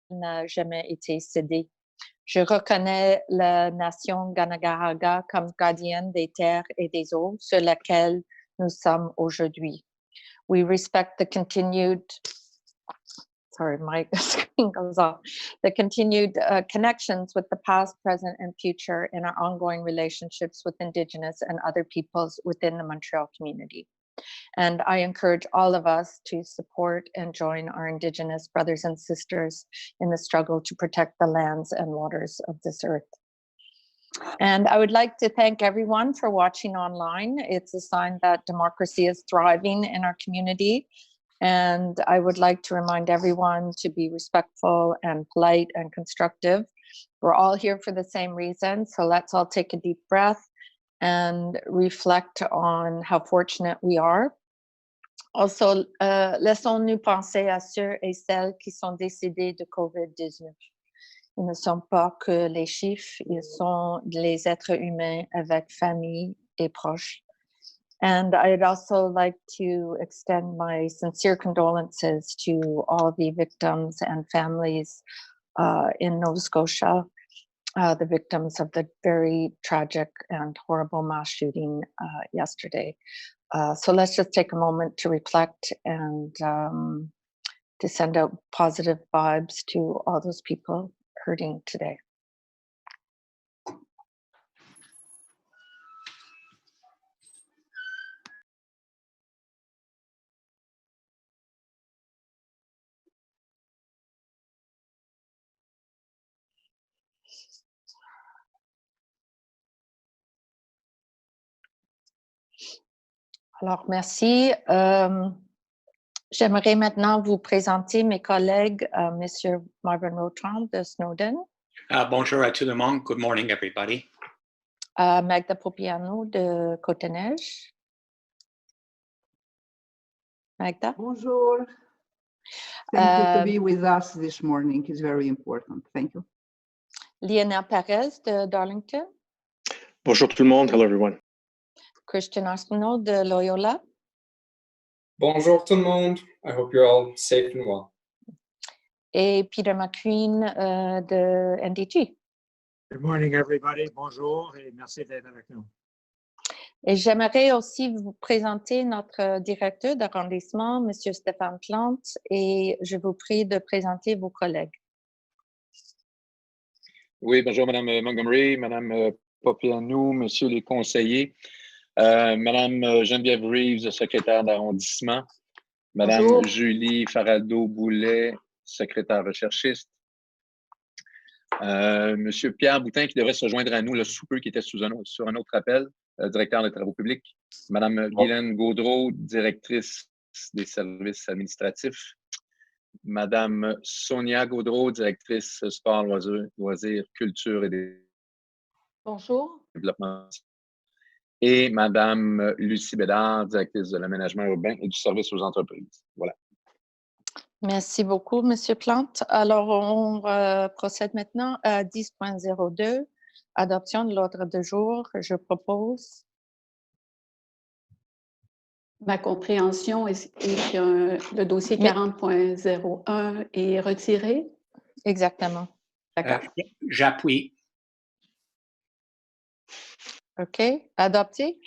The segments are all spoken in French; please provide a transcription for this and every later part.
n'a jamais été cédée. Je reconnais la nation Ganagaraga comme gardienne des terres et des eaux sur lesquelles nous sommes aujourd'hui. We respect the continued screen goes off. The continued connections with the past, present, and future in our ongoing relationships with Indigenous and other peoples within the Montreal community. And I encourage all of us to support and join our Indigenous brothers and sisters in the struggle to protect the lands and waters of this earth. And I would like to thank everyone for watching online. It's a sign that democracy is thriving in our community. And I would like to remind everyone to be respectful and polite and constructive. We're all here for the same reason, so let's all take a deep breath and reflect on how fortunate we are. Also, laissons-nous penser à ceux et celles qui sont décédés de COVID-19. Ils ne sont pas que les chiffres, ils sont les êtres humains avec famille et proches. And I'd also like to extend my sincere condolences to all the victims and families in Nova Scotia, the victims of the very tragic and horrible mass shooting yesterday. So let's just take a moment to reflect and to send out positive vibes to all those people hurting today. Alors, merci. J'aimerais maintenant vous présenter mes collègues, Monsieur Marvin Rotram de Snowden. Bonjour à tout le monde. Good morning, everybody. Magda Popiano de Côte-Neige. Magda? Bonjour. Thank you to be with us this morning. It's very important. Thank you. Lionel Perez de Darlington. Bonjour tout le monde. Hello, everyone. Christian Arsenault de Loyola. Bonjour tout le monde. I hope you're all safe and well. Et Peter McQueen de NDG. Good morning, everybody. Bonjour et merci d'être avec nous. Et j'aimerais aussi vous présenter notre directeur d'arrondissement, M. Stéphane Plante, et je vous prie de présenter vos collègues. Oui, bonjour, Madame Montgomery, Madame Popianou, Monsieur les conseillers, Madame Geneviève Reeves, secrétaire d'arrondissement, Madame Bonjour. Julie Faraldo-Boulet, secrétaire recherchiste, Monsieur Pierre Boutin, qui devrait se joindre à nous là, sous peu, qui était sur un autre appel, directeur des travaux publics, Madame Guylaine Gaudreau, directrice des services administratifs, Madame Sonia Gaudreau, directrice sport, loisirs, culture et Bonjour. développement. Et Madame Lucie Bédard, directrice de l'aménagement urbain et du service aux entreprises. Voilà. Merci beaucoup, Monsieur Plante. Alors, on procède maintenant à 10.02, adoption de l'ordre du jour. Je propose. Ma compréhension est que le dossier 40.01 est retiré. Exactement. D'accord. J'appuie. OK. Adopté.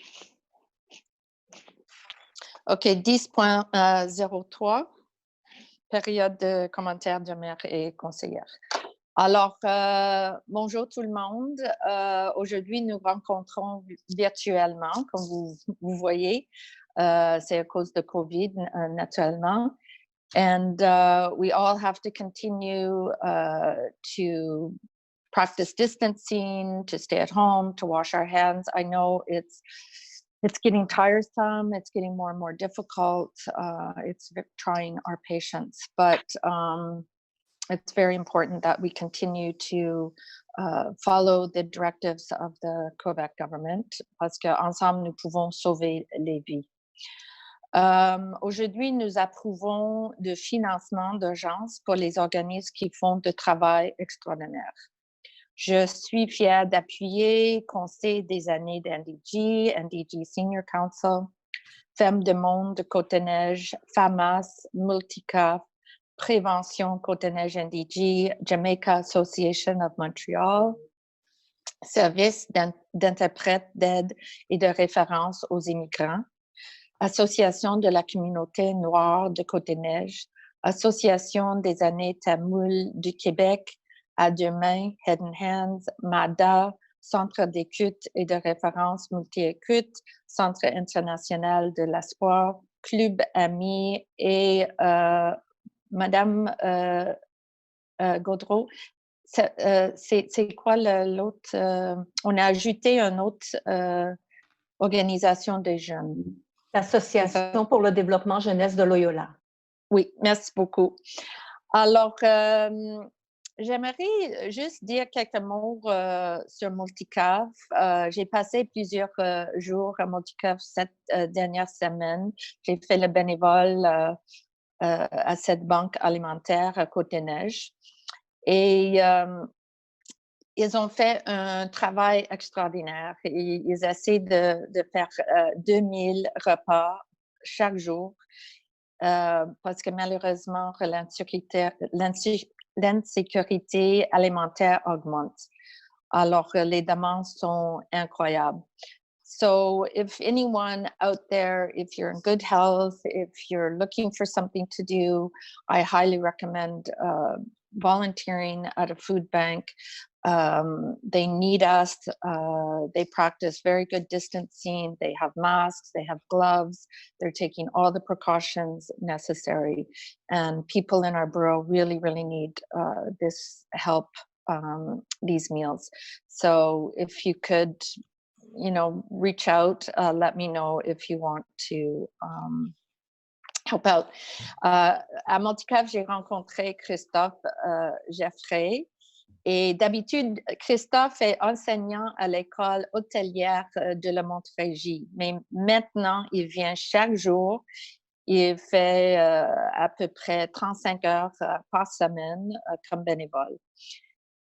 OK. 10.03. Période de commentaires de maire et conseillère. Alors, bonjour tout le monde. Aujourd'hui, nous rencontrons virtuellement, comme vous voyez. C'est à cause de COVID, naturellement. And we all have to continue to practice distancing, to stay at home, to wash our hands. I know it's getting tiresome, it's getting more and more difficult, it's trying our patience, but it's very important that we continue to follow the directives of the Quebec government, parce qu'ensemble, nous pouvons sauver les vies. Aujourd'hui, nous approuvons le financement d'urgence pour les organismes qui font de travail extraordinaire. Je suis fière d'appuyer Conseil des années d'NDG, NDG Senior Council, Femmes de Monde de Côte-Neige, FAMAS, Multicaf, Prévention Côte-Neige-NDG, Jamaica Association of Montreal, Service d'interprète d'aide et de référence aux immigrants, Association de la communauté noire de Côte-Neige, Association des années tamoules du Québec, À deux mains, Head and Hands, MADA, Centre d'écoute et de référence multi-écoute, Centre international de l'espoir, Club Amis et Madame Gaudreau, c'est quoi l'autre? On a ajouté une autre organisation des jeunes. L'Association pour le développement jeunesse de Loyola. Oui, merci beaucoup. Alors, j'aimerais juste dire quelques mots sur Multicave. J'ai passé plusieurs jours à Multicave cette dernière semaine. J'ai fait le bénévole à cette banque alimentaire à Côte-Neige. Et ils ont fait un travail extraordinaire. Ils essaient de faire 2000 repas chaque jour parce que malheureusement, l'insécurité alimentaire augmente. Alors, les demandes sont incroyables. So if anyone out there, if you're in good health, if you're looking for something to do, I highly recommend volunteering at a food bank. They need us. They practice very good distancing. They have masks, they have gloves. They're taking all the precautions necessary. And people in our borough really, really need this help, these meals. So if you could, reach out, let me know if you want to help out. À Multicave, j'ai rencontré Christophe Geffray. Et d'habitude, Christophe est enseignant à l'école hôtelière de la Montérégie. Mais maintenant, il vient chaque jour. Il fait à peu près 35 heures par semaine comme bénévole.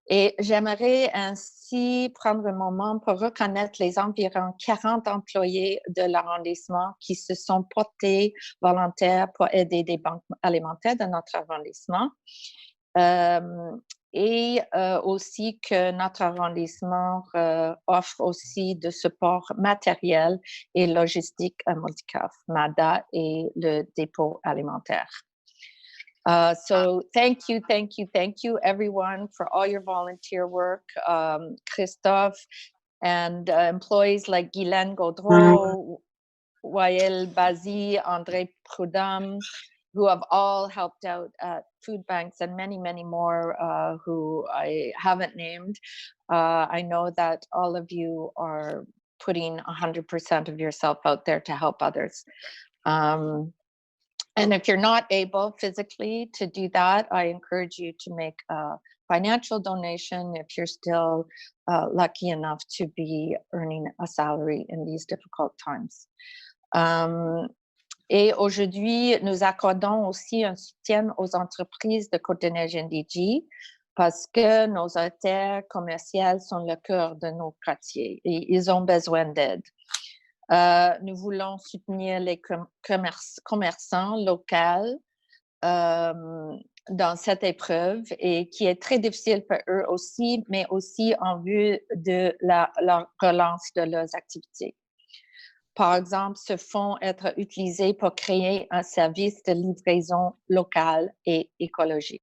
Et j'aimerais ainsi prendre un moment pour reconnaître les environ 40 employés de l'arrondissement qui se sont portés volontaires pour aider des banques alimentaires de notre arrondissement. Et aussi que notre arrondissement offre aussi de support matériel et logistique à Multicave, MADA et le dépôt alimentaire. So thank you, everyone, for all your volunteer work. Christophe and employees like Guylaine Gaudreau, Wael Bazi, André Prudhomme, who have all helped out at food banks, and many, many more who I haven't named. I know that all of you are putting 100% of yourself out there to help others. And if you're not able physically to do that, I encourage you to make a financial donation if you're still lucky enough to be earning a salary in these difficult times. Et aujourd'hui, nous accordons aussi un soutien aux entreprises de Côte-Neige-NDG parce que nos artères commerciales sont le cœur de nos quartiers et ils ont besoin d'aide. Nous voulons soutenir les commerçants locaux dans cette épreuve et qui est très difficile pour eux aussi, mais aussi en vue de la relance de leurs activités. Par exemple, ce fonds être utilisé pour créer un service de livraison locale et écologique.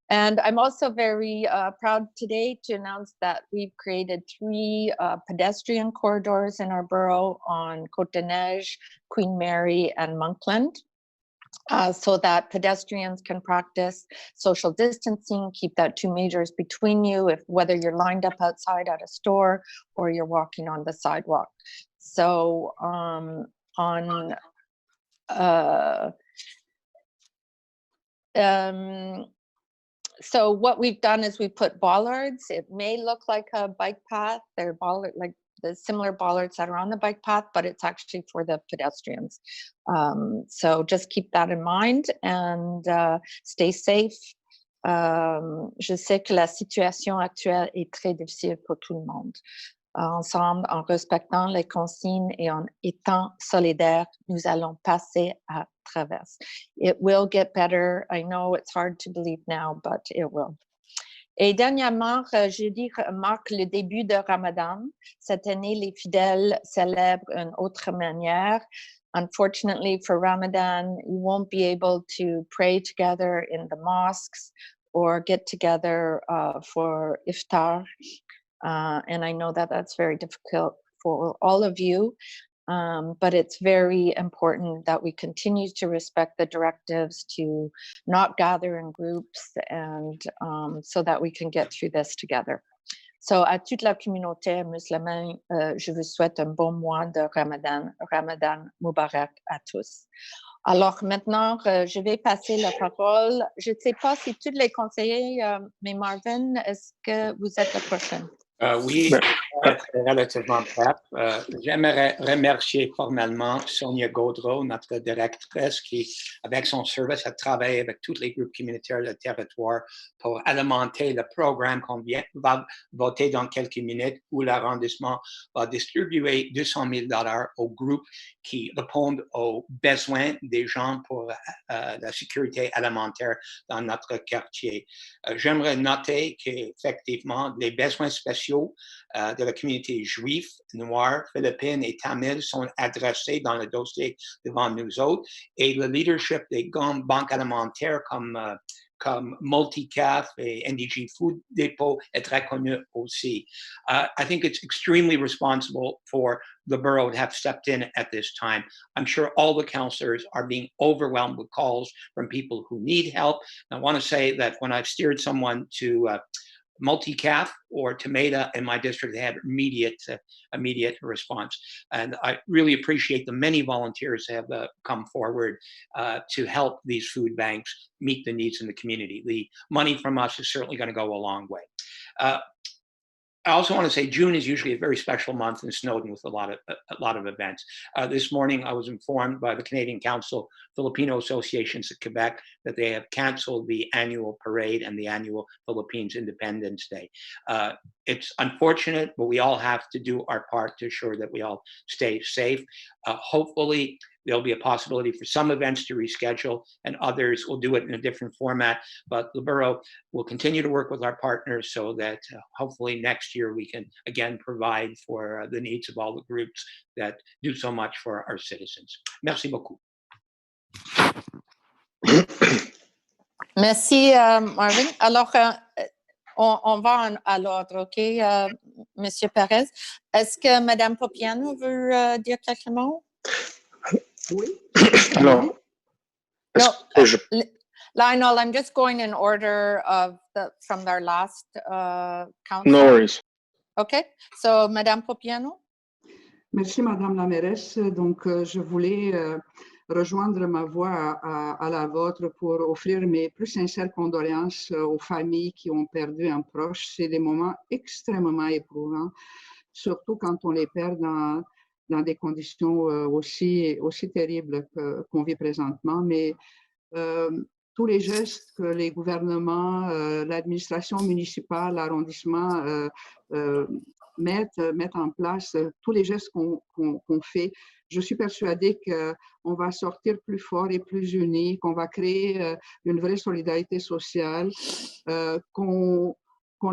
And I'm also very proud today to announce that we've created 3 pedestrian corridors in our borough on Côte-Neige, Queen Mary, and Monkland, so that pedestrians can practice social distancing, keep that 2 meters between you, whether you're lined up outside at a store or you're walking on the sidewalk. So so what we've done is we put bollards. It may look like a bike path. They're like the similar bollards that are on the bike path, but it's actually for the pedestrians. So just keep that in mind and stay safe. Je sais que la situation actuelle est très difficile pour tout le monde. ensemble, en respectant les consignes et en étant solidaires, nous allons passer à travers. It will get better. I know it's hard to believe now, but it will. Et dernièrement, jeudi marque le début de Ramadan. Cette année, les fidèles célèbrent une autre manière. Unfortunately, for Ramadan, you won't be able to pray together in the mosques or get together for iftar. And I know that that's very difficult for all of you, but it's very important that we continue to respect the directives to not gather in groups and so that we can get through this together. So à toute la communauté musulmane, je vous souhaite un bon mois de Ramadan. Ramadan Mubarak à tous. Alors maintenant, je vais passer la parole. Je ne sais pas si tous les conseillers, mais Marvin, est-ce que vous êtes la prochaine? Oui, être relativement prête. J'aimerais remercier formellement Sonia Gaudreau, notre directrice, qui, avec son service, a travaillé avec tous les groupes communautaires de territoire pour alimenter le programme qu'on va voter dans quelques minutes, où l'arrondissement va distribuer 200 000 $ aux groupes qui répondent aux besoins des gens pour la sécurité alimentaire dans notre quartier. J'aimerais noter qu'effectivement, les besoins spéciaux de la communauté juive, noire, philippine et tamile sont adressés dans le dossier devant nous autres, et le leadership des grandes banques alimentaires comme Multicaf et NDG Food Depot est très connu aussi. I think it's extremely responsible for the borough to have stepped in at this time. I'm sure all the councillors are being overwhelmed with calls from people who need help. And I want to say that when I've steered someone to Multicaf or Tomato in my district, they have immediate response. And I really appreciate the many volunteers who have come forward to help these food banks meet the needs in the community. The money from us is certainly going to go a long way. I also want to say June is usually a very special month in Snowdon with a lot of events. This morning, I was informed by the Canadian Council Filipino Associations of Quebec that they have canceled the annual parade and the annual Philippines Independence Day. It's unfortunate, but we all have to do our part to ensure that we all stay safe. Hopefully, there'll be a possibility for some events to reschedule, and others will do it in a different format. But the borough will continue to work with our partners so that hopefully next year we can again provide for the needs of all the groups that do so much for our citizens. Merci beaucoup. Merci, Marvin. Alors, on va à l'ordre, OK, Monsieur Perez. Est-ce que Madame Popiano veut dire quelques mots? Oui. Alors, Lionel, I'm just going in order of from their last council. No worries. OK. So, Madame Popiano. Merci, Madame la mairesse. Donc, je voulais rejoindre ma voix à la vôtre pour offrir mes plus sincères condoléances aux familles qui ont perdu un proche. C'est des moments extrêmement éprouvants, surtout quand on les perd dans des conditions aussi terribles qu'on vit présentement. Mais tous les gestes que les gouvernements, l'administration municipale, l'arrondissement mettent en place, tous les gestes qu'on fait, je suis persuadée qu'on va sortir plus fort et plus unis, qu'on va créer une vraie solidarité sociale, qu'on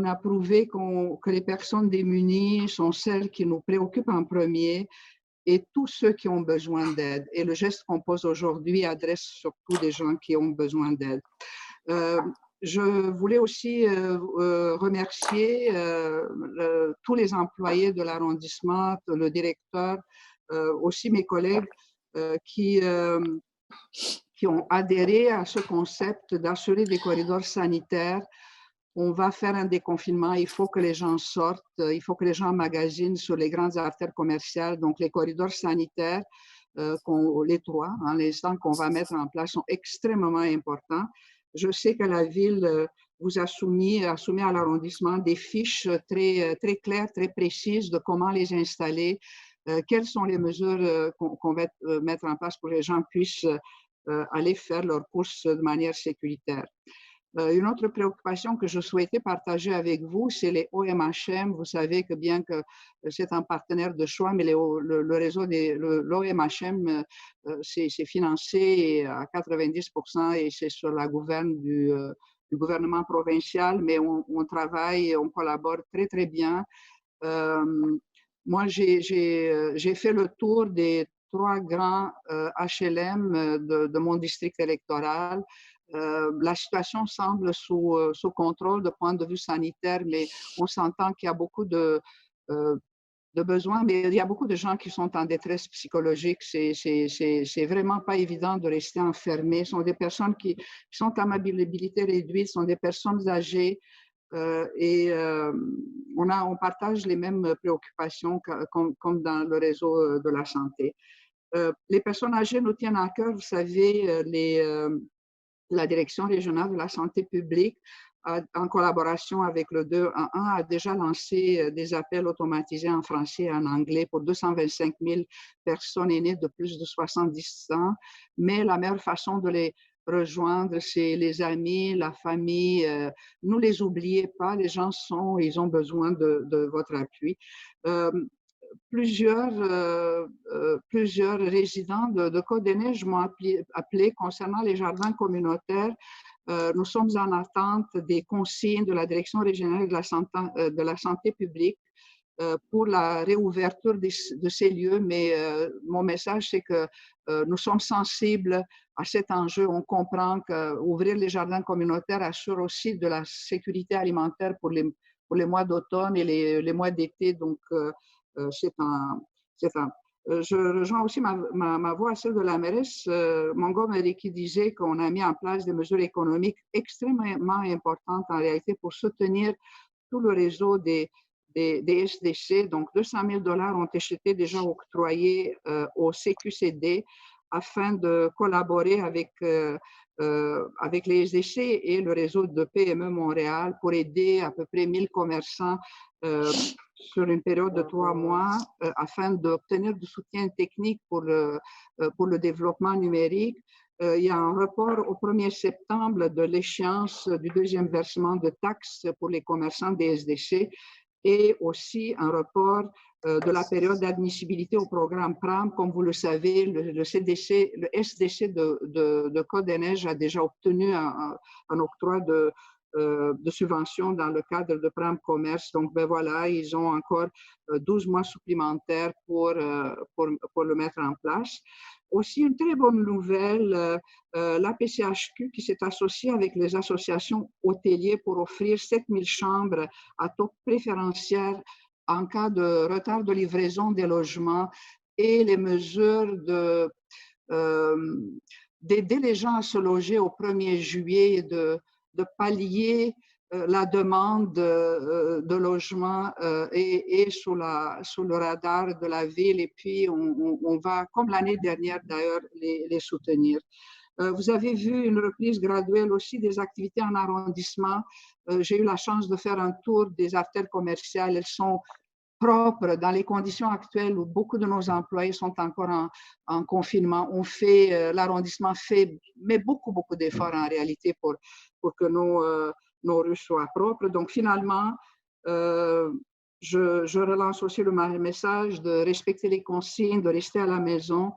a prouvé que les personnes démunies sont celles qui nous préoccupent en premier, et tous ceux qui ont besoin d'aide. Et le geste qu'on pose aujourd'hui adresse surtout des gens qui ont besoin d'aide. Je voulais aussi remercier tous les employés de l'arrondissement, le directeur, aussi mes collègues qui ont adhéré à ce concept d'assurer des corridors sanitaires. On va faire un déconfinement, il faut que les gens sortent, il faut que les gens magasinent sur les grandes artères commerciales. Donc, les corridors sanitaires, les trois, l'instant qu'on va mettre en place, sont extrêmement importants. Je sais que la ville vous a soumis à l'arrondissement des fiches très claires, très précises de comment les installer, quelles sont les mesures qu'on va mettre en place pour que les gens puissent aller faire leurs courses de manière sécuritaire. Une autre préoccupation que je souhaitais partager avec vous, c'est les OMHM. Vous savez que bien que c'est un partenaire de choix, mais le réseau de l'OMHM, c'est financé à 90% et c'est sur la gouverne du gouvernement provincial, mais on travaille, on collabore très, très bien. Moi, j'ai fait le tour des 3 grands HLM de mon district électoral. La situation semble sous contrôle de point de vue sanitaire, mais on s'entend qu'il y a beaucoup de besoins, mais il y a beaucoup de gens qui sont en détresse psychologique. C'est vraiment pas évident de rester enfermé. Ce sont des personnes qui sont à mobilité réduite, ce sont des personnes âgées. On partage les mêmes préoccupations comme dans le réseau de la santé. Les personnes âgées nous tiennent à cœur, vous savez, la Direction régionale de la santé publique, en collaboration avec le 211, a déjà lancé des appels automatisés en français et en anglais pour 225 000 personnes aînées de plus de 70 ans. Mais la meilleure façon de les rejoindre, c'est les amis, la famille. Ne les oubliez pas, les gens ils ont besoin de votre appui. Plusieurs résidents de Côte-des-Neiges m'ont appelé concernant les jardins communautaires. Nous sommes en attente des consignes de la Direction régionale de la santé publique pour la réouverture de ces lieux, mais mon message, c'est que nous sommes sensibles à cet enjeu. On comprend qu'ouvrir les jardins communautaires assure aussi de la sécurité alimentaire pour les mois d'automne et les mois d'été. Donc, je rejoins aussi ma voix à celle de la mairesse Montgomery qui disait qu'on a mis en place des mesures économiques extrêmement importantes en réalité pour soutenir tout le réseau des SDC. Donc, 200 000 $ ont été déjà octroyés au CQCD afin de collaborer avec les SDC et le réseau de PME Montréal pour aider à peu près 1000 commerçants sur une période de 3 mois afin d'obtenir du soutien technique pour le développement numérique. Il y a un report au 1er septembre de l'échéance du 2e versement de taxes pour les commerçants des SDC et aussi un report de la période d'admissibilité au programme PRAM. Comme vous le savez, le SDC de Côte-des-Neiges a déjà obtenu un octroi de subventions dans le cadre de PRAM Commerce. Donc, ben voilà, ils ont encore 12 mois supplémentaires pour le mettre en place. Aussi, une très bonne nouvelle, l'APCHQ qui s'est associée avec les associations hôtelières pour offrir 7000 chambres à taux préférentiel en cas de retard de livraison des logements et les mesures d'aider les gens à se loger au 1er juillet et de pallier la demande de logement est sous le radar de la ville et puis on va, comme l'année dernière d'ailleurs, les soutenir. Vous avez vu une reprise graduelle aussi des activités en arrondissement. J'ai eu la chance de faire un tour des artères commerciales. Elles sont propres dans les conditions actuelles où beaucoup de nos employés sont encore en confinement. L'arrondissement fait mais beaucoup d'efforts en réalité pour que nos rues soient propres. Donc finalement, je relance aussi le message de respecter les consignes, de rester à la maison.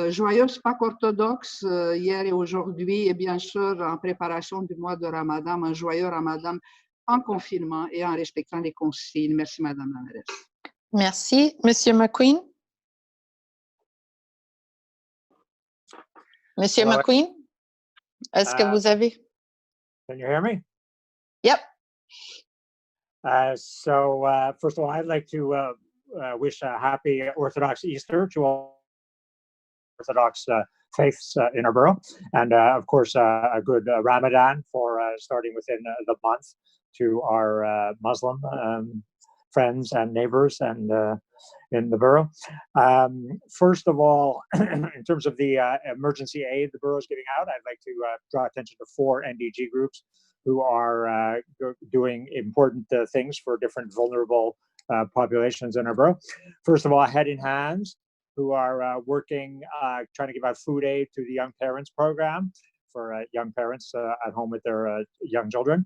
Joyeuse Pâques orthodoxe hier et aujourd'hui et bien sûr en préparation du mois de Ramadan, un joyeux Ramadan en confinement et en respectant les consignes. Merci Madame la mairesse. Merci. Monsieur McQueen? Monsieur McQueen, est-ce que vous avez... Can you hear me? Yep. First of all, I'd like to wish a happy Orthodox Easter to all Orthodox faiths in our borough, and of course a good Ramadan for starting within the month to our Muslim friends and neighbors and in the borough. First of all, in terms of the emergency aid the borough is giving out, I'd like to draw attention to 4 NDG groups who are doing important things for different vulnerable populations in our borough. First of all, Head in Hands, who are working, trying to give out food aid to the Young Parents Program. for young parents at home with their young children.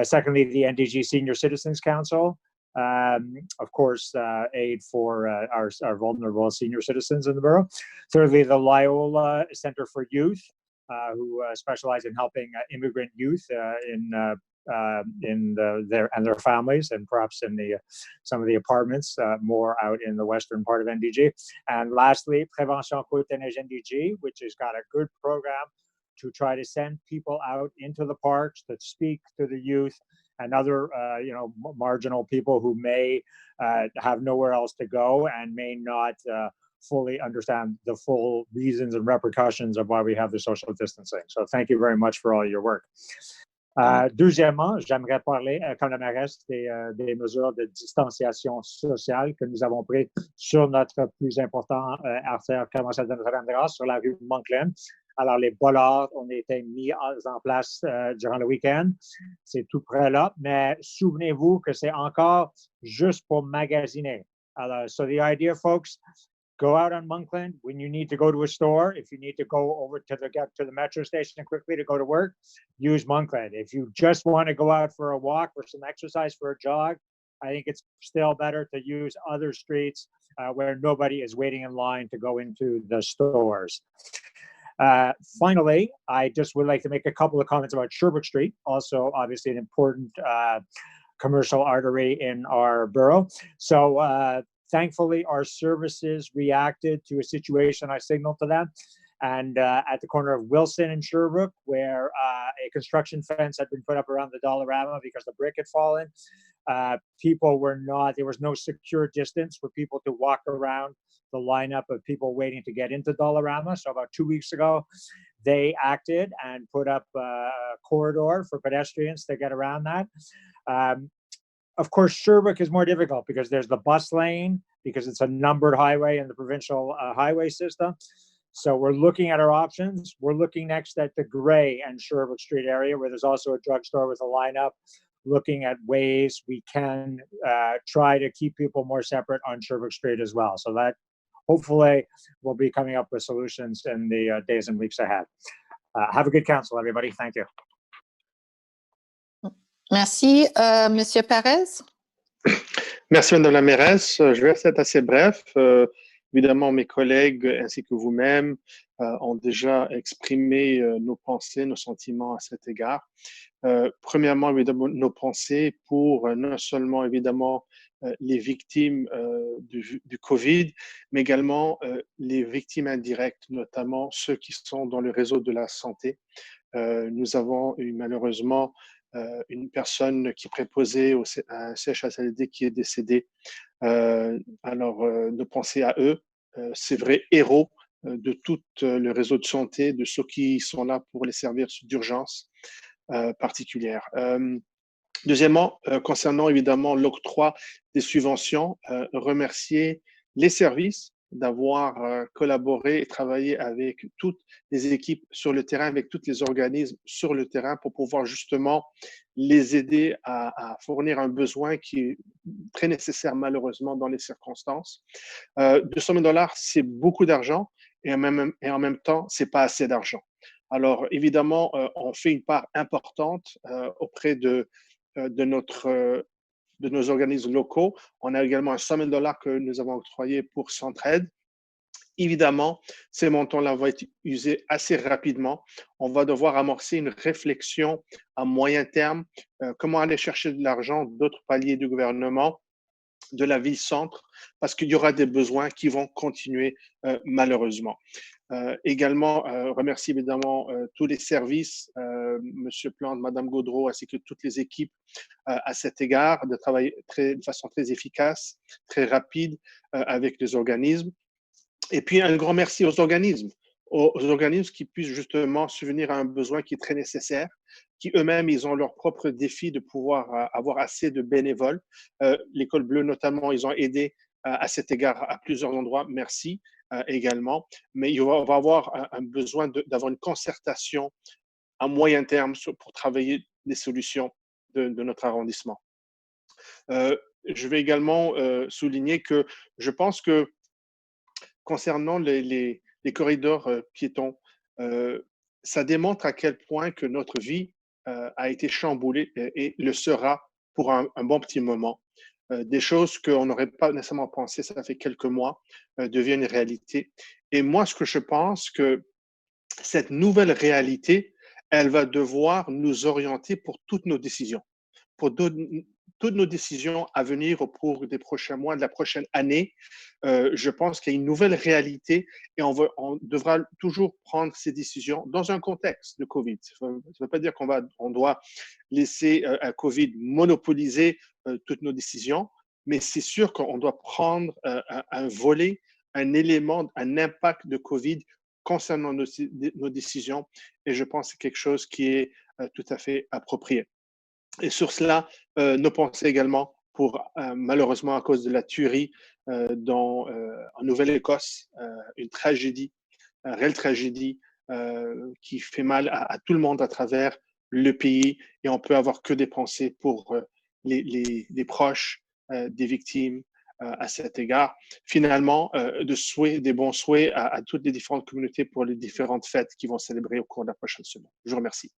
Secondly, the NDG Senior Citizens Council, of course, aid for our vulnerable senior citizens in the borough. Thirdly, the Loyola Center for Youth, who specialize in helping immigrant youth in their families, and perhaps in some of the apartments more out in the western part of NDG. And lastly, Prévention Côte-Neige NDG, which has got a good program to try to send people out into the parks to speak to the youth and other marginal people who may have nowhere else to go and may not fully understand the full reasons and repercussions of why we have the social distancing. So thank you very much for all your work. Deuxièmement, j'aimerais parler, comme la mairesse, des mesures de distanciation sociale que nous avons prises sur notre plus important artère commerciale de Notre-Dame-de-Grâce, sur la rue Moncton. Alors, les bollards ont été mis en place durant le week-end. C'est tout près là, mais souvenez-vous que c'est encore juste pour magasiner. Alors, so the idea, folks, go out on Monkland when you need to go to a store. If you need to go over to the metro station quickly to go to work, use Monkland. If you just want to go out for a walk or some exercise for a jog, I think it's still better to use other streets where nobody is waiting in line to go into the stores. Finally, I just would like to make a couple of comments about Sherbrooke Street, also obviously an important commercial artery in our borough. So thankfully, our services reacted to a situation I signaled to them. And at the corner of Wilson and Sherbrooke, where a construction fence had been put up around the Dollarama because the brick had fallen, there was no secure distance for people to walk around the lineup of people waiting to get into Dollarama. So about 2 weeks ago, they acted and put up a corridor for pedestrians to get around that. Of course, Sherbrooke is more difficult because there's the bus lane, because it's a numbered highway in the provincial highway system. So we're looking at our options. We're looking next at the Grey and Sherbrooke Street area, where there's also a drugstore with a lineup, looking at ways we can try to keep people more separate on Sherbrooke Street as well. So that hopefully we'll be coming up with solutions in the days and weeks ahead. Have a good council, everybody. Thank you. Merci. Monsieur Perez? Merci, Madame la mairesse. Je vais être assez bref. Évidemment, mes collègues ainsi que vous-même ont déjà exprimé nos pensées, nos sentiments à cet égard. Premièrement, évidemment, nos pensées pour non seulement, évidemment, les victimes du Covid, mais également les victimes indirectes, notamment ceux qui sont dans le réseau de la santé. Nous avons eu malheureusement une personne qui préposait à un CHSLD qui est décédée. Alors, de penser à eux, c'est vrai, héros de tout le réseau de santé, de ceux qui sont là pour les services d'urgence particulières. Deuxièmement, concernant évidemment l'octroi des subventions, remercier les services d'avoir collaboré et travaillé avec toutes les équipes sur le terrain, avec tous les organismes sur le terrain pour pouvoir justement les aider à fournir un besoin qui est très nécessaire malheureusement dans les circonstances. 200 000 $, c'est beaucoup d'argent et en même temps, c'est pas assez d'argent. Alors évidemment, on fait une part importante auprès de nos organismes locaux. On a également un 100 000 $ que nous avons octroyé pour Centraide. Évidemment, ces montants-là vont être usés assez rapidement. On va devoir amorcer une réflexion à moyen terme, comment aller chercher de l'argent d'autres paliers du gouvernement, de la ville-centre, parce qu'il y aura des besoins qui vont continuer malheureusement. Également, remercier évidemment tous les services, Monsieur Plante, Madame Gaudreau, ainsi que toutes les équipes à cet égard, de travailler de façon très efficace, très rapide avec les organismes. Et puis, un grand merci aux organismes qui puissent justement subvenir à un besoin qui est très nécessaire, qui eux-mêmes, ils ont leur propre défi de pouvoir avoir assez de bénévoles. L'École Bleue, notamment, ils ont aidé à cet égard à plusieurs endroits. Merci également. Mais il va avoir un besoin d'avoir une concertation à moyen terme pour travailler les solutions de notre arrondissement. Je vais également souligner que je pense que concernant les corridors piétons, ça démontre à quel point que notre vie a été chamboulée et le sera pour un bon petit moment. Des choses qu'on n'aurait pas nécessairement pensé, ça fait quelques mois, deviennent une réalité. Et moi, ce que je pense que cette nouvelle réalité, elle va devoir nous orienter pour toutes nos décisions, pour toutes nos décisions à venir au cours des prochains mois, de la prochaine année. Je pense qu'il y a une nouvelle réalité et on devra toujours prendre ces décisions dans un contexte de COVID. Ça ne veut pas dire qu'on doit laisser un COVID monopoliser toutes nos décisions, mais c'est sûr qu'on doit prendre un volet, un élément, un impact de COVID concernant nos décisions, et je pense que c'est quelque chose qui est tout à fait approprié. Et sur cela, nos pensées également pour, malheureusement, à cause de la tuerie en Nouvelle-Écosse, une tragédie, une réelle tragédie qui fait mal à tout le monde à travers le pays, et on peut avoir que des pensées pour les proches des victimes à cet égard. Finalement, des bons souhaits à toutes les différentes communautés pour les différentes fêtes qui vont célébrer au cours de la prochaine semaine. Je vous remercie.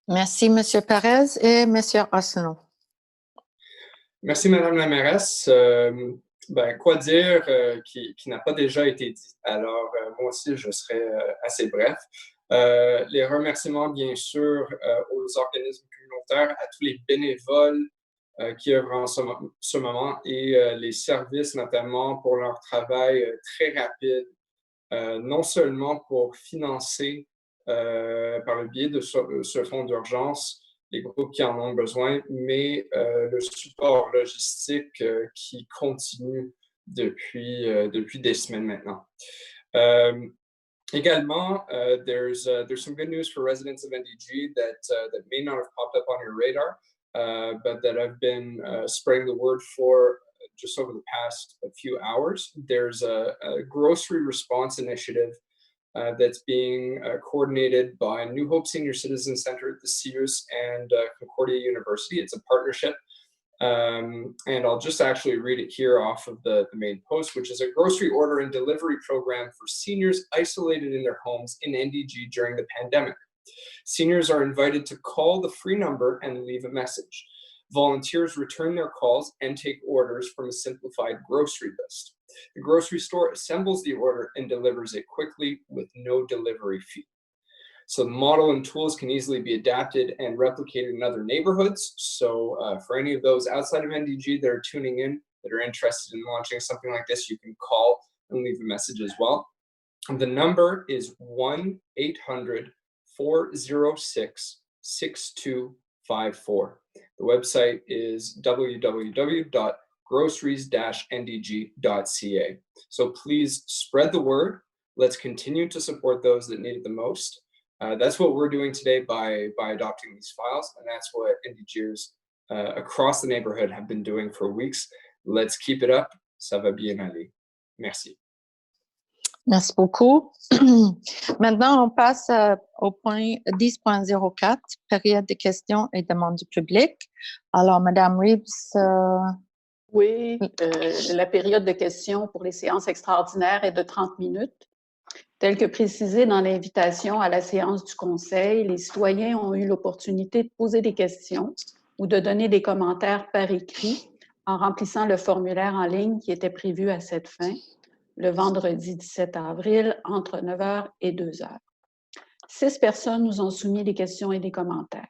Merci, M. Perez et M. Arsenault. Merci, Madame la mairesse. Quoi dire qui n'a pas déjà été dit? Alors, moi aussi, je serai assez bref. Les remerciements, bien sûr, aux organismes communautaires, à tous les bénévoles qui œuvrent en ce moment, et les services, notamment, pour leur travail très rapide, non seulement pour financer par le biais de ce fonds d'urgence les groupes qui en ont besoin, mais le support logistique qui continue depuis des semaines maintenant. Également, there's some good news for residents of NDG that may not have popped up on your radar, but that I've been spreading the word for just over the past few hours. There's a grocery response initiative that's being coordinated by New Hope Senior Citizen Center, the Sears, and Concordia University. It's a partnership. And I'll just actually read it here off of the main post, which is a grocery order and delivery program for seniors isolated in their homes in NDG during the pandemic. Seniors are invited to call the free number and leave a message. Volunteers return their calls and take orders from a simplified grocery list. The grocery store assembles the order and delivers it quickly with no delivery fee. So the model and tools can easily be adapted and replicated in other neighborhoods. So for any of those outside of NDG that are tuning in, that are interested in launching something like this, you can call and leave a message as well. And the number is 1-800-406-6254. The website is www.groceries-ndg.ca. So please spread the word. Let's continue to support those that need it the most. That's what we're doing today by adopting these files, and that's what NDGers across the neighborhood have been doing for weeks. Let's keep it up. Ça va bien aller. Merci. Merci beaucoup. Maintenant, on passe au point 10.04, période de questions et demandes du public. Alors, Madame Reeves. Oui, la période de questions pour les séances extraordinaires est de 30 minutes. Tel que précisé dans l'invitation à la séance du conseil, les citoyens ont eu l'opportunité de poser des questions ou de donner des commentaires par écrit en remplissant le formulaire en ligne qui était prévu à cette fin, le vendredi 17 avril, entre 9h et 2h. 6 personnes nous ont soumis des questions et des commentaires.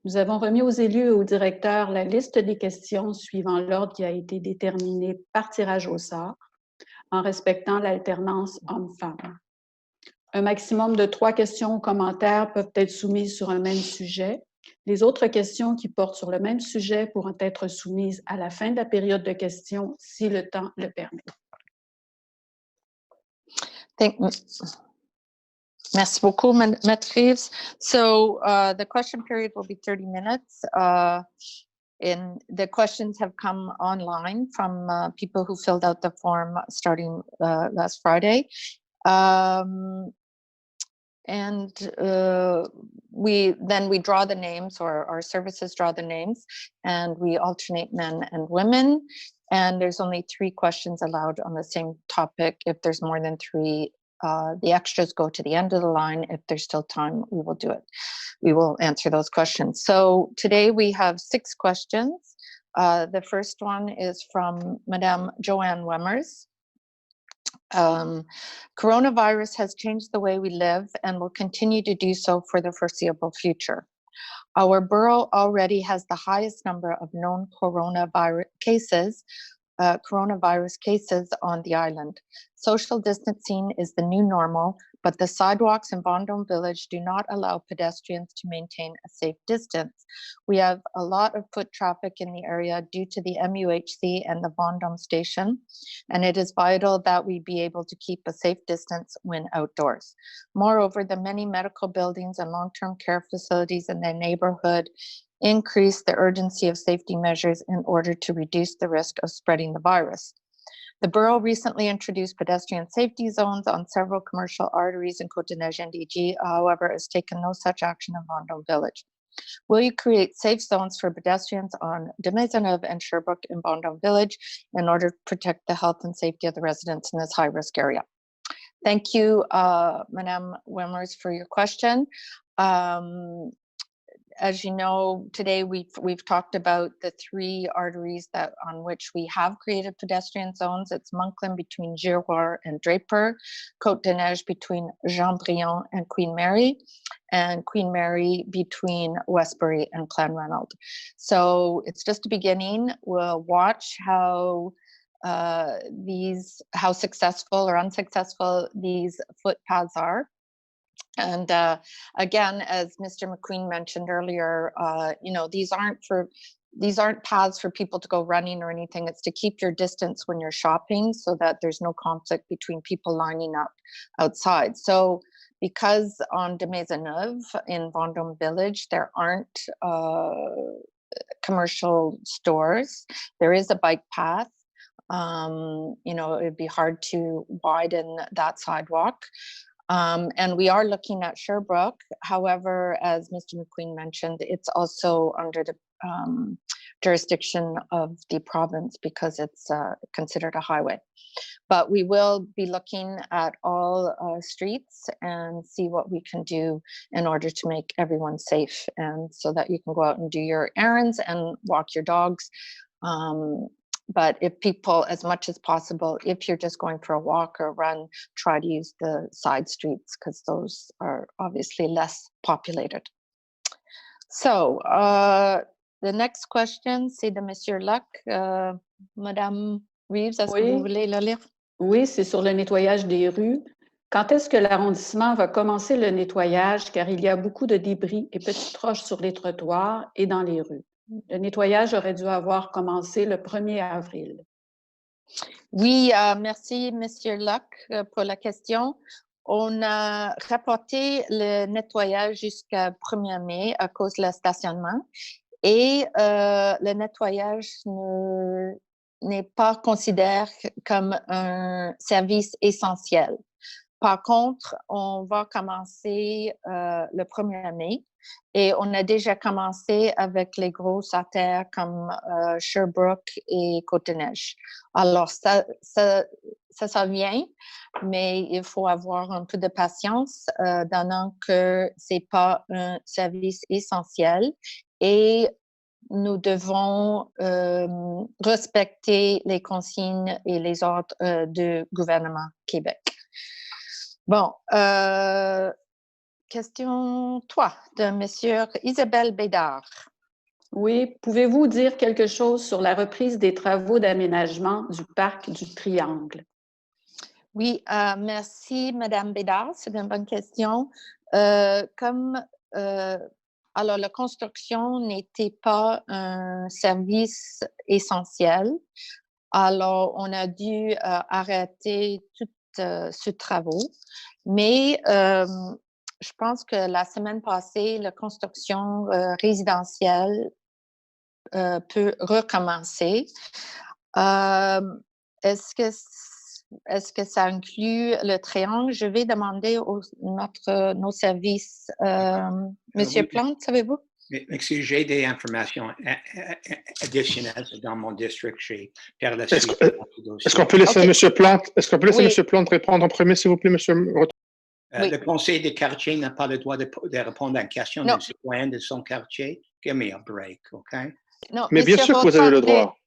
Nous avons remis aux élus et aux directeurs la liste des questions suivant l'ordre qui a été déterminé par tirage au sort, en respectant l'alternance homme-femme. Un maximum de 3 questions ou commentaires peuvent être soumises sur un même sujet. Les autres questions qui portent sur le même sujet pourront être soumises à la fin de la période de questions si le temps le permet. Merci beaucoup, Ms. Reeves. So the question period will be 30 minutes. And the questions have come online from people who filled out the form starting last Friday. We draw the names, or our services draw the names, and we alternate men and women. And there's only 3 questions allowed on the same topic. If there's more than 3 the extras go to the end of the line. If there's still time, we will do it. We will answer those questions. So today we have 6 questions. The first one is from Madame Joanne Wemmers. Coronavirus has changed the way we live and will continue to do so for the foreseeable future. Our borough already has the highest number of known coronavirus cases on the island. Social distancing is the new normal, but the sidewalks in Vendôme Village do not allow pedestrians to maintain a safe distance. We have a lot of foot traffic in the area due to the MUHC and the Vendôme station, and it is vital that we be able to keep a safe distance when outdoors. Moreover, the many medical buildings and long-term care facilities in the neighborhood increase the urgency of safety measures in order to reduce the risk of spreading the virus. The borough recently introduced pedestrian safety zones on several commercial arteries in CDNNDG, however, has taken no such action in Vendôme Village. Will you create safe zones for pedestrians on de Maisonneuve and Sherbrooke in Vendôme Village in order to protect the health and safety of the residents in this high-risk area? Thank you, Madame Wemmers, for your question. As you know, today we've talked about the 3 arteries on which we have created pedestrian zones. It's Monkland between Giroir and Draper, Côte de Neige between Jean-Briand and Queen Mary, and Queen Mary between Westbury and Clanranald. So it's just a beginning. We'll watch how successful or unsuccessful these footpaths are. And again, as Mr. McQueen mentioned earlier, these aren't paths for people to go running or anything. It's to keep your distance when you're shopping so that there's no conflict between people lining up outside. So because on de Maisonneuve in Vendôme Village, there aren't commercial stores, there is a bike path. It'd be hard to widen that sidewalk. And we are looking at Sherbrooke. However, as Mr. McQueen mentioned, it's also under the jurisdiction of the province because it's considered a highway. But we will be looking at all streets and see what we can do in order to make everyone safe, and so that you can go out and do your errands and walk your dogs. But if people, as much as possible, if you're just going for a walk or a run, try to use the side streets because those are obviously less populated. So the next question, c'est de Monsieur Luck. Madame Reeves, est-ce que vous voulez le lire? Oui, c'est sur le nettoyage des rues. Quand est-ce que l'arrondissement va commencer le nettoyage, car il y a beaucoup de débris et petites roches sur les trottoirs et dans les rues? Le nettoyage aurait dû avoir commencé le 1er avril. Oui, merci, Monsieur Luck, pour la question. On a rapporté le nettoyage jusqu'à 1er mai à cause de le stationnement et le nettoyage n'est pas considéré comme un service essentiel. Par contre, on va commencer le 1er mai et on a déjà commencé avec les grosses artères comme Sherbrooke et Côte-de-Neige. Alors, ça vient, mais il faut avoir un peu de patience, donnant que ce n'est pas un service essentiel et nous devons respecter les consignes et les ordres du gouvernement Québec. Bon, question 3 de Monsieur Isabelle Bédard. Oui, pouvez-vous dire quelque chose sur la reprise des travaux d'aménagement du parc du Triangle? Oui, merci Madame Bédard, c'est une bonne question. Alors, la construction n'était pas un service essentiel. Alors, on a dû arrêter tout ce travaux. Mais je pense que la semaine passée, la construction résidentielle peut recommencer. Est-ce que ça inclut le triangle? Je vais demander nos services. Monsieur Plante, savez-vous? Si j'ai des informations additionnelles dans mon district, j'ai par la suite. Est-ce qu'on peut laisser M. Plante, M. Plante répondre en premier, s'il vous plaît, M. Le conseil de quartier n'a pas le droit de répondre à une question d'un citoyen de son quartier. Give me a break, OK? Non, mais bien sûr que vous avez le droit.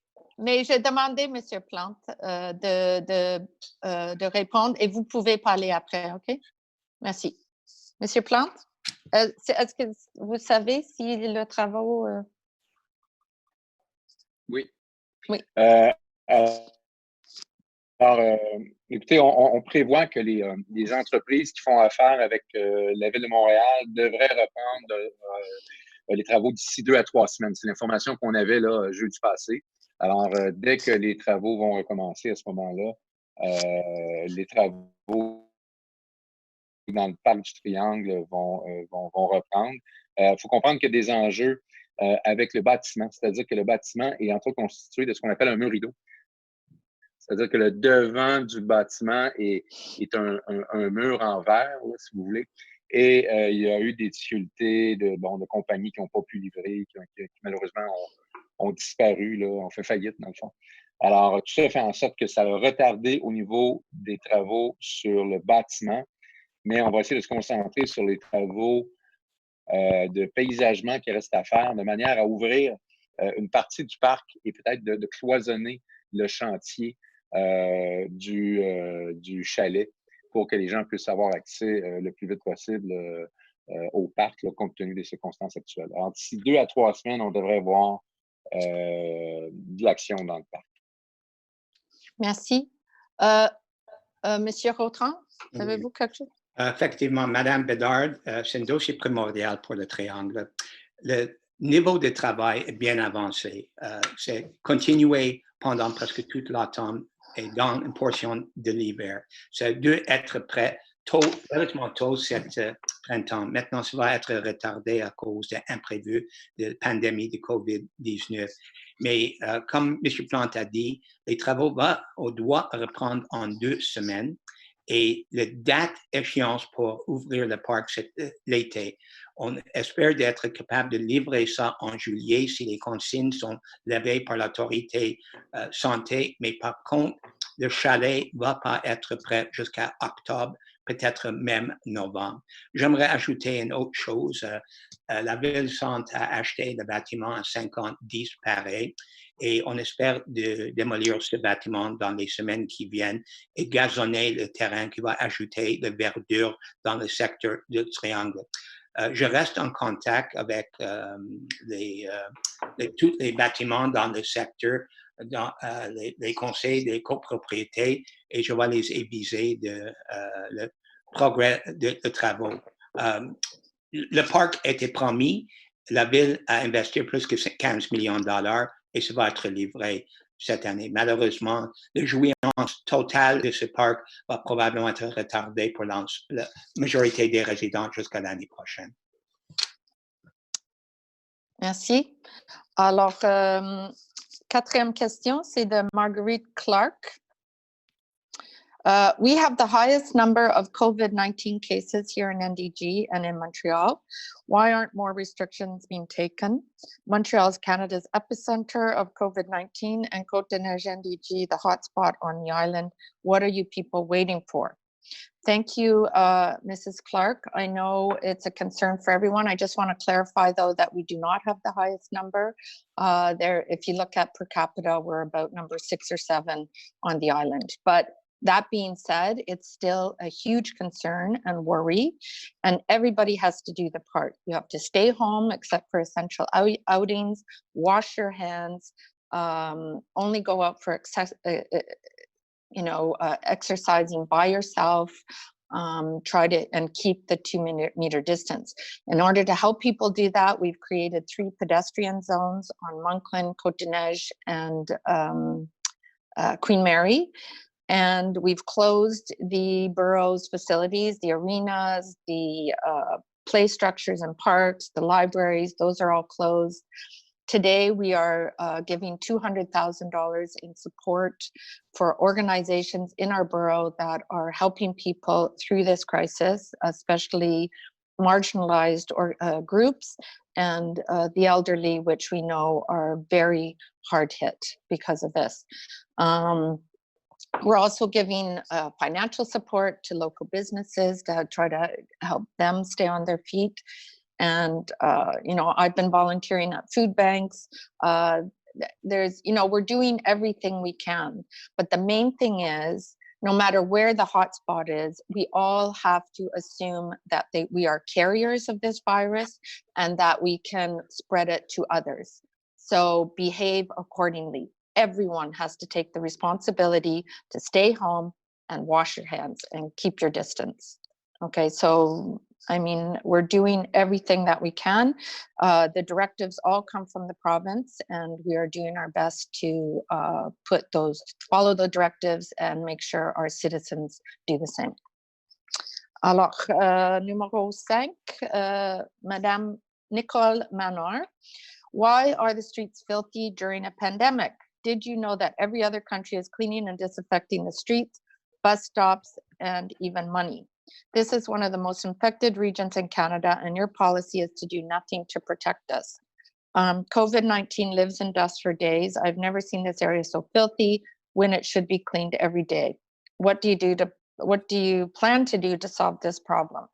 Mais j'ai demandé, M. Plante, de répondre et vous pouvez parler après, OK? Merci. M. Plante, est-ce que vous savez si le travaux... Oui. Oui. Alors, écoutez, on prévoit que les entreprises qui font affaire avec la Ville de Montréal devraient reprendre les travaux d'ici 2 à 3 semaines. C'est l'information qu'on avait là jeudi passé. Alors, dès que les travaux vont recommencer à ce moment-là, les travaux dans le parc du Triangle vont reprendre. Il faut comprendre qu'il y a des enjeux avec le bâtiment, c'est-à-dire que le bâtiment est entre autres constitué de ce qu'on appelle un mur rideau. C'est-à-dire que le devant du bâtiment est un mur en verre, là, si vous voulez. Et il y a eu des difficultés de compagnies qui n'ont pas pu livrer, qui malheureusement ont disparu, là, ont fait faillite, dans le fond. Alors, tout ça fait en sorte que ça a retardé au niveau des travaux sur le bâtiment, mais on va essayer de se concentrer sur les travaux de paysagement qui restent à faire, de manière à ouvrir une partie du parc et peut-être de cloisonner le chantier du chalet pour que les gens puissent avoir accès le plus vite possible au parc, là, compte tenu des circonstances actuelles. Alors, d'ici 2 à 3 semaines, on devrait voir de l'action dans le parc. Merci. Monsieur Rautran, avez-vous quelque chose? Effectivement, Madame Bédard, c'est un dossier primordial pour le Triangle. Le niveau de travail est bien avancé. C'est continué pendant presque toute l'automne et dans une portion de l'hiver. Ça doit être prêt relativement tôt cet printemps. Maintenant, ça va être retardé à cause d'imprévus de la pandémie de COVID-19. Mais comme M. Plante a dit, les travaux doivent reprendre en 2 semaines. Et la date échéance pour ouvrir le parc, c'est l'été. On espère d'être capable de livrer ça en juillet si les consignes sont levées par l'autorité santé. Mais par contre, le chalet ne va pas être prêt jusqu'à octobre, peut-être même novembre. J'aimerais ajouter une autre chose. La Ville-Centre a acheté le bâtiment à 50-10 pareil. Et on espère démolir ce bâtiment dans les semaines qui viennent et gazonner le terrain qui va ajouter de verdure dans le secteur du Triangle. Je reste en contact avec tous les bâtiments dans le secteur, dans les conseils des copropriétés, et je vais les aviser de le progrès de travaux. Le parc a été promis. La Ville a investi plus que 15 millions de dollars et ça va être livré cette année. Malheureusement, la jouissance totale de ce parc va probablement être retardée pour la majorité des résidents jusqu'à l'année prochaine. Merci. Alors, 4e question, c'est de Marguerite Clark. We have the highest number of COVID-19 cases here in NDG and in Montreal. Why aren't more restrictions being taken? Montreal is Canada's epicenter of COVID-19 and Côte-de-Neige NDG, the hotspot on the island. What are you people waiting for? Thank you, Mrs. Clark. I know it's a concern for everyone. I just want to clarify, though, that we do not have the highest number. If you look at per capita, we're about number 6 or 7 on the island. But that being said, it's still a huge concern and worry, and everybody has to do the part. You have to stay home except for essential outings, wash your hands, only go out for exercising by yourself, try to and keep the 2-meter distance. In order to help people do that, we've created 3 pedestrian zones on Moncton, Côte-de-Neige, and Queen Mary. And we've closed the borough's facilities, the arenas, the play structures and parks, the libraries, those are all closed. Today, we are giving $200,000 in support for organizations in our borough that are helping people through this crisis, especially marginalized groups and the elderly, which we know are very hard hit because of this. We're also giving financial support to local businesses to try to help them stay on their feet. And, you know, I've been volunteering at food banks. There's, you know, we're doing everything we can. But the main thing is, no matter where the hotspot is, we all have to assume that we are carriers of this virus and that we can spread it to others. So behave accordingly. Everyone has to take the responsibility to stay home and wash your hands and keep your distance. Okay, so I mean, we're doing everything that we can. The directives all come from the province, and we are doing our best to follow the directives and make sure our citizens do the same. Alors, numéro 5, Madame Nicole Manor. Why are the streets filthy during a pandemic? Did you know that every other country is cleaning and disinfecting the streets, bus stops, and even money? This is one of the most infected regions in Canada, and your policy is to do nothing to protect us. COVID-19 lives in dust for days. I've never seen this area so filthy when it should be cleaned every day. What do you plan to do to solve this problem?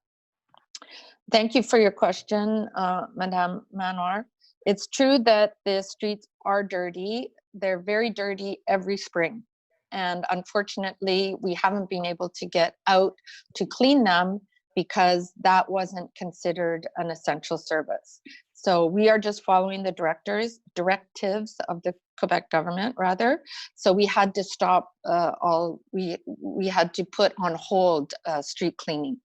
Thank you for your question, Madame Manor. It's true that the streets are dirty. They're very dirty every spring. And unfortunately, we haven't been able to get out to clean them because that wasn't considered an essential service. So we are just following the directives of the Quebec government, rather. So we had to stop we had to put on hold street cleaning.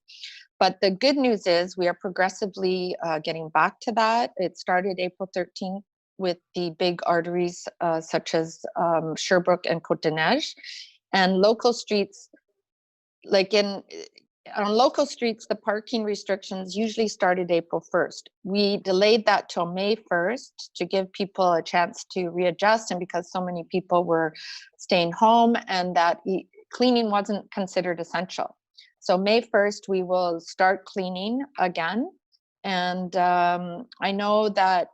But the good news is we are progressively getting back to that. It started April 13th. With the big arteries such as Sherbrooke and Côte-des-Neiges, and local streets, on local streets, the parking restrictions usually started April 1st. We delayed that till May 1st to give people a chance to readjust, and because so many people were staying home and that cleaning wasn't considered essential. So May 1st, we will start cleaning again. And I know that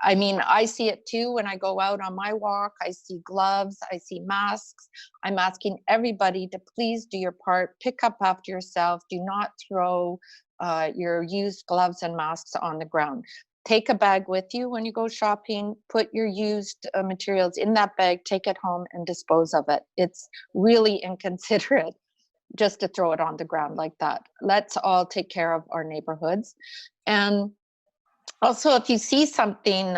I mean, I see it too when I go out on my walk. I see gloves, I see masks. I'm asking everybody to please do your part, pick up after yourself. Do not throw your used gloves and masks on the ground. Take a bag with you when you go shopping, put your used materials in that bag, take it home and dispose of it. It's really inconsiderate just to throw it on the ground like that. Let's all take care of our neighborhoods. And also, if you see something,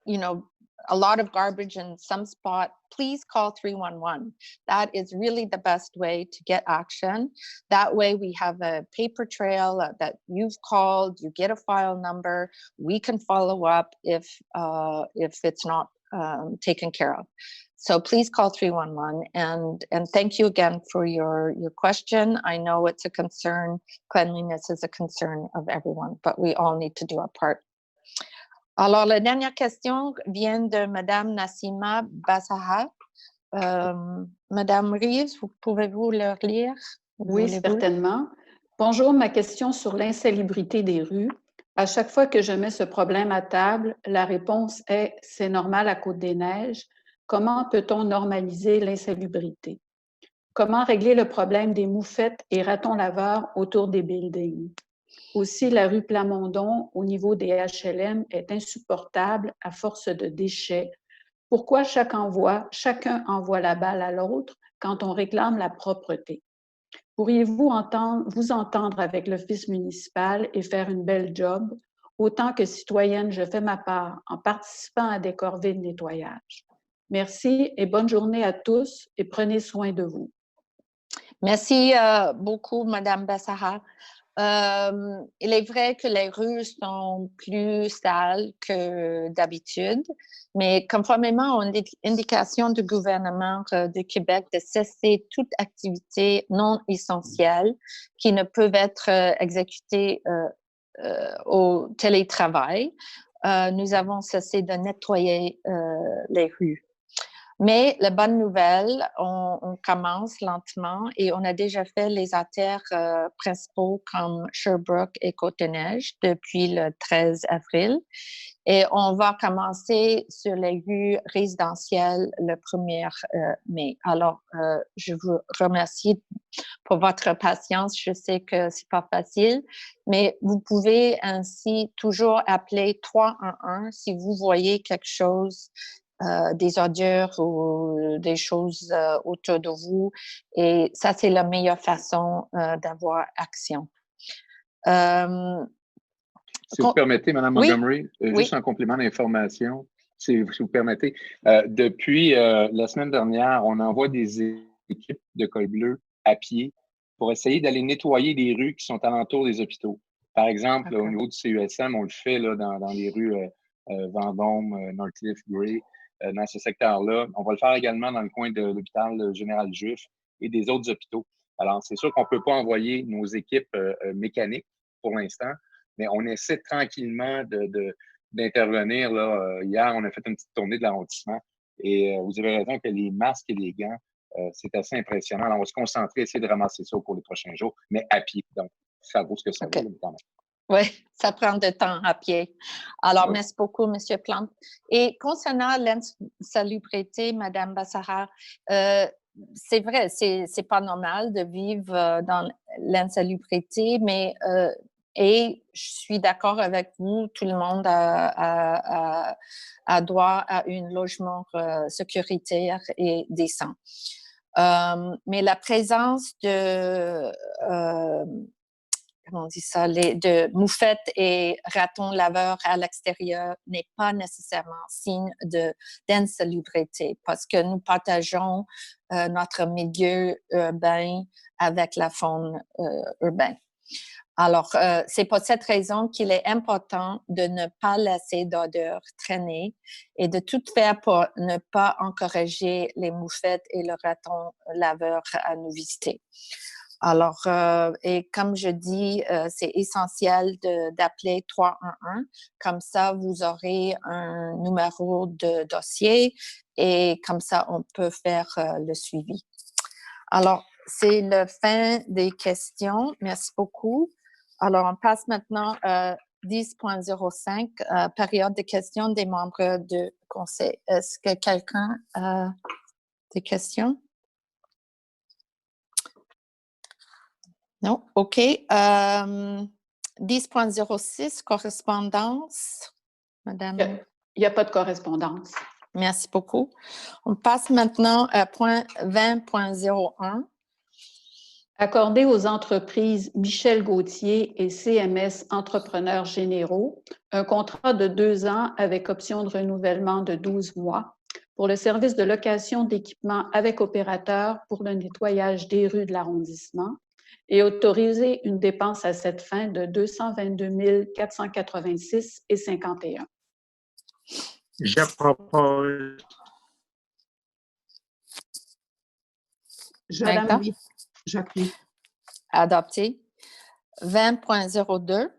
you know, a lot of garbage in some spot, please call 311. That is really the best way to get action. That way we have a paper trail that you've called, you get a file number, we can follow up if it's not taken care of. So please call 311, and thank you again for your question. I know it's a concern. Cleanliness is a concern of everyone, but we all need to do our part. Alors, la dernière question vient de Madame Nassima Bassaha. Madame Reeves, pouvez-vous le lire? Oui, certainement. Bonjour, ma question sur l'insalubrité des rues. À chaque fois que je mets ce problème à table, la réponse est « c'est normal à Côte-des-Neiges ». Comment peut-on normaliser l'insalubrité? Comment régler le problème des moufettes et ratons laveurs autour des buildings? Aussi, la rue Plamondon, au niveau des HLM, est insupportable à force de déchets. Pourquoi chacun envoie la balle à l'autre quand on réclame la propreté? Pourriez-vous vous entendre avec l'office municipal et faire une belle job? Autant que citoyenne, je fais ma part en participant à des corvées de nettoyage. Merci et bonne journée à tous et prenez soin de vous. Merci beaucoup, Madame Bassaha. Il est vrai que les rues sont plus sales que d'habitude, mais conformément aux indications du gouvernement du Québec de cesser toute activité non essentielle qui ne peut être exécutée au télétravail, nous avons cessé de nettoyer les rues. Mais la bonne nouvelle, on commence lentement et on a déjà fait les artères principaux comme Sherbrooke et Côte-des-Neiges depuis le 13 avril. Et on va commencer sur les rues résidentielles le 1er mai. Alors, je vous remercie pour votre patience. Je sais que c'est pas facile, mais vous pouvez ainsi toujours appeler 311 si vous voyez quelque chose, des ordures ou des choses autour de vous. Et ça, c'est la meilleure façon d'avoir action. Si vous permettez, Mme Oui. Montgomery, juste un complément d'information, si vous permettez. Depuis la semaine dernière, on envoie des équipes de col bleu à pied pour essayer d'aller nettoyer les rues qui sont alentour des hôpitaux. Par exemple, au niveau du CUSM, on le fait là, dans les rues Vendôme, Northcliffe, Gray, dans ce secteur-là. On va le faire également dans le coin de l'hôpital général Juif et des autres hôpitaux. Alors, c'est sûr qu'on ne peut pas envoyer nos équipes mécaniques pour l'instant, mais on essaie tranquillement d'intervenir. Hier, on a fait une petite tournée de l'arrondissement et vous avez raison que les masques et les gants, c'est assez impressionnant. Alors, on va se concentrer, essayer de ramasser ça pour les prochains jours, mais à pied. Donc, ça vaut ce que ça vaut, quand même. Oui, ça prend du temps à pied. Alors, merci beaucoup, M. Plante. Et concernant l'insalubrité, Mme Bassara, c'est vrai, c'est pas normal de vivre dans l'insalubrité, mais et je suis d'accord avec vous, tout le monde a droit à un logement sécuritaire et décent. Mais la présence de comment on dit ça, de moufettes et ratons laveurs à l'extérieur n'est pas nécessairement signe d'insalubrité parce que nous partageons notre milieu urbain avec la faune urbaine. Alors, c'est pour cette raison qu'il est important de ne pas laisser d'odeur traîner et de tout faire pour ne pas encourager les moufettes et le raton laveur à nous visiter. Alors, et comme je dis, c'est essentiel d'appeler 311. Comme ça, vous aurez un numéro de dossier et comme ça, on peut faire le suivi. Alors, c'est la fin des questions. Merci beaucoup. Alors, on passe maintenant à 10.05, période de questions des membres du conseil. Est-ce que quelqu'un a des questions? Non? OK. 10.06, correspondance. Madame? Il n'y a pas de correspondance. Merci beaucoup. On passe maintenant à point 20.01. Accorder aux entreprises Michel Gauthier et CMS Entrepreneurs Généraux un contrat de 2 ans avec option de renouvellement de 12 mois pour le service de location d'équipements avec opérateur pour le nettoyage des rues de l'arrondissement et autoriser une dépense à cette fin de 222 486,51. Je propose. J'appuie. Adopté. 20.02.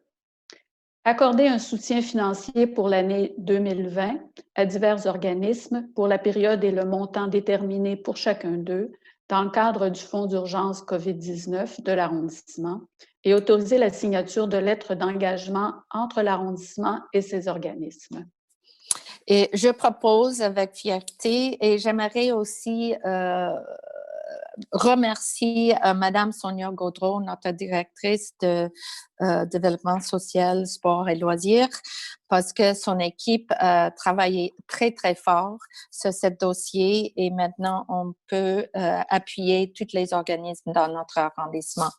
Accorder un soutien financier pour l'année 2020 à divers organismes pour la période et le montant déterminé pour chacun d'eux dans le cadre du Fonds d'urgence COVID-19 de l'arrondissement et autoriser la signature de lettres d'engagement entre l'arrondissement et ces organismes. Et je propose avec fierté et j'aimerais aussi remercier Madame Sonia Gaudreau, notre directrice de développement social, sport et loisirs, parce que son équipe a travaillé très, très fort sur ce dossier et maintenant on peut appuyer tous les organismes dans notre arrondissement.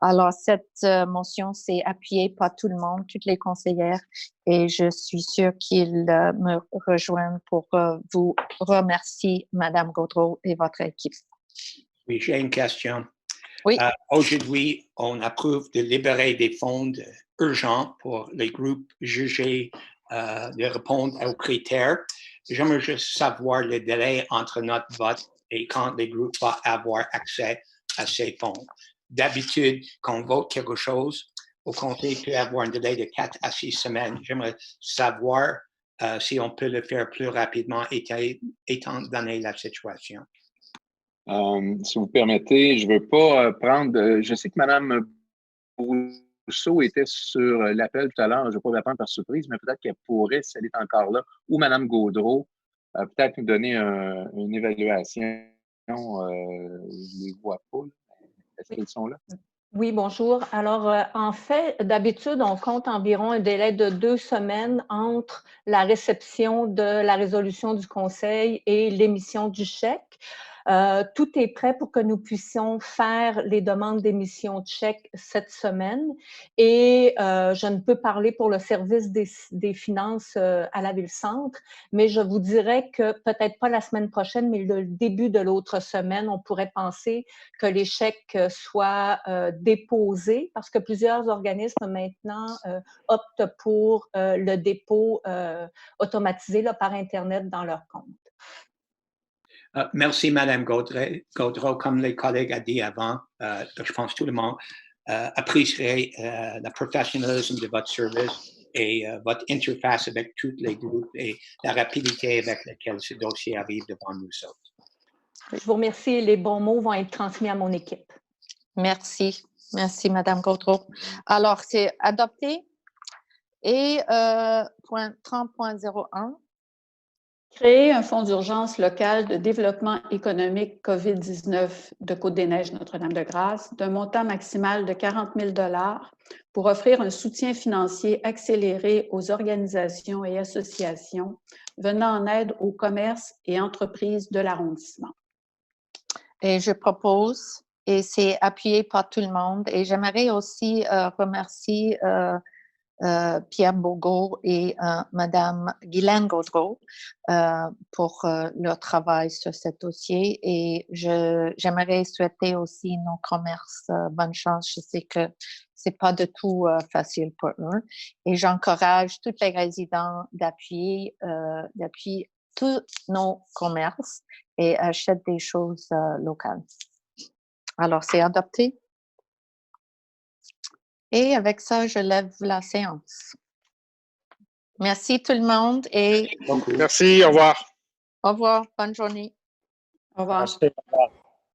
Alors, cette motion, c'est appuyée par tout le monde, toutes les conseillères, et je suis sûre qu'ils me rejoignent pour vous remercier, Madame Gaudreau et votre équipe. Oui, j'ai une question. Oui. Aujourd'hui, on approuve de libérer des fonds urgents pour les groupes jugés de répondre aux critères. J'aimerais juste savoir le délai entre notre vote et quand les groupes vont avoir accès à ces fonds. D'habitude, quand on vote quelque chose, au conseil peut avoir un délai de 4 à 6 semaines. J'aimerais savoir si on peut le faire plus rapidement étant donné la situation. Si vous permettez, je ne veux pas prendre... je sais que Mme Rousseau était sur l'appel tout à l'heure. Je ne vais pas la prendre par surprise, mais peut-être qu'elle pourrait, si elle est encore là, ou Mme Gaudreau, peut-être nous donner une évaluation. Je ne les vois pas. Est-ce qu'ils sont là? Oui, bonjour. Alors, en fait, d'habitude, on compte environ un délai de 2 semaines entre la réception de la résolution du conseil et l'émission du chèque. Tout est prêt pour que nous puissions faire les demandes d'émission de chèque cette semaine et je ne peux parler pour le service des finances à la Ville-Centre, mais je vous dirais que peut-être pas la semaine prochaine, mais le début de l'autre semaine, on pourrait penser que les chèques soient déposés parce que plusieurs organismes maintenant optent pour le dépôt automatisé là, par Internet dans leur compte. Merci, Mme Gaudreau. Comme les collègues ont dit avant, je pense que tout le monde apprécierait le professionnalisme de votre service et votre interface avec tous les groupes et la rapidité avec laquelle ce dossier arrive devant nous autres. Je vous remercie. Les bons mots vont être transmis à mon équipe. Merci. Merci, Mme Gaudreau. Alors, c'est adopté. Et point 30.01. Créer un fonds d'urgence local de développement économique COVID-19 de Côte-des-Neiges, Notre-Dame-de-Grâce, d'un montant maximal de 40 000 $ pour offrir un soutien financier accéléré aux organisations et associations venant en aide aux commerces et entreprises de l'arrondissement. Et je propose, et c'est appuyé par tout le monde, et j'aimerais aussi remercier Pierre Bourgault et Mme Guylaine Gaudreau pour leur travail sur ce dossier. Et j'aimerais souhaiter aussi nos commerces bonne chance. Je sais que c'est pas du tout facile pour eux. Et j'encourage tous les résidents d'appuyer tous nos commerces et acheter des choses locales. Alors, c'est adopté. Et avec ça, je lève la séance. Merci tout le monde et Merci, au revoir. au revoir. Bonne journée. Au revoir. Merci.